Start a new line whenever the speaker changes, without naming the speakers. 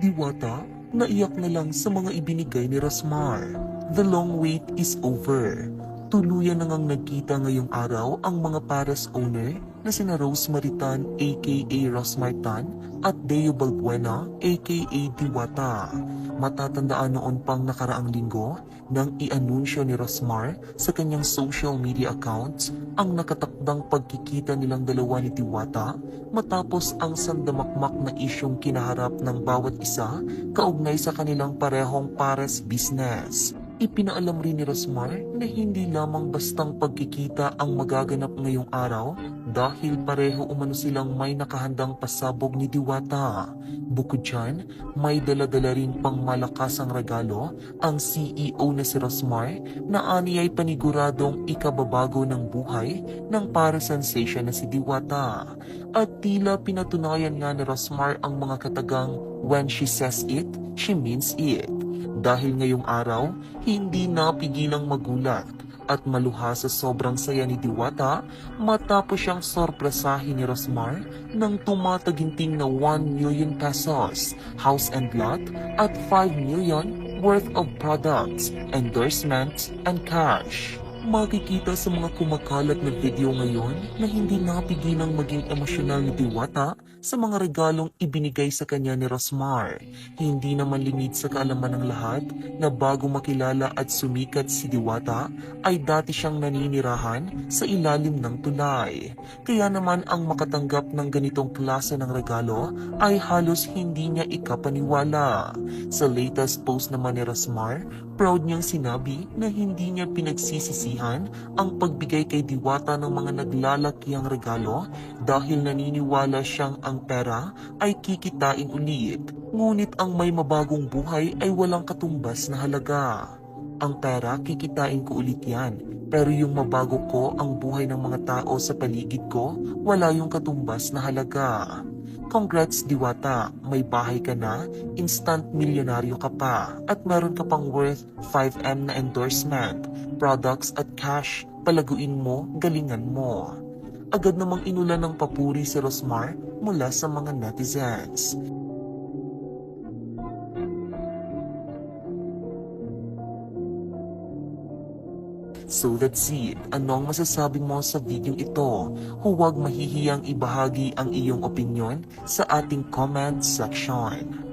Diwata, naiyak na lang sa mga ibinigay ni Rosmar. The long wait is over. Tuluyan na ngang nagkita ngayong araw ang mga pares owner na sina Rose Maritan aka Rosmar Tan at Deo Balbuena aka Diwata. Matatandaan noon pang nakaraang linggo nang i-anunsyo ni Rosmar sa kanyang social media accounts ang nakatakdang pagkikita nilang dalawa ni Diwata matapos ang sandamakmak na isyong kinaharap ng bawat isa kaugnay sa kanilang parehong pares business. Ipinaalam rin ni Rosmar na hindi lamang bastang pagkikita ang magaganap ngayong araw dahil pareho umano silang may nakahandang pasabog ni Diwata. Bukod dyan, may daladala rin pang malakasang regalo ang CEO na si Rosmar na ani ay paniguradong ikababago ng buhay ng para sensation na si Diwata. At tila pinatunayan nga ni Rosmar ang mga katagang when she says it, she means it. Dahil ngayong araw, hindi napigilang magulat at maluha sa sobrang saya ni Diwata matapos siyang sorpresahin ni Rosmar ng tumataginting na 1 million pesos, house and lot at 5 million worth of products, endorsements, and cash. Makikita sa mga kumakalat na video ngayon na hindi napigilang maging emosyonal ni Diwata sa mga regalong ibinigay sa kanya ni Rosmar. Hindi naman limit sa kaalaman ng lahat na bago makilala at sumikat si Diwata ay dati siyang naninirahan sa ilalim ng tulay. Kaya naman ang makatanggap ng ganitong klase ng regalo ay halos hindi niya ikapaniwala. Sa latest post naman ni Rosmar, proud niyang sinabi na hindi niya pinagsisisihan ang pagbigay kay Diwata ng mga naglalakiang regalo dahil naniniwala siyang ang pera ay kikitain ulit. Ngunit ang may mabagong buhay ay walang katumbas na halaga. Ang pera kikitain ko ulit yan, pero yung mabago ko ang buhay ng mga tao sa paligid ko, wala yung katumbas na halaga. Congrats Diwata, may bahay ka na, instant milyonaryo ka pa, at meron ka pang worth 5M na endorsement, products at cash, palaguin mo, galingan mo. Agad namang inulan ng papuri si Rosmar mula sa mga netizens. So that's it. Anong masasabi mo sa video ito? Huwag mahihiyang ibahagi ang iyong opinion sa ating comment section.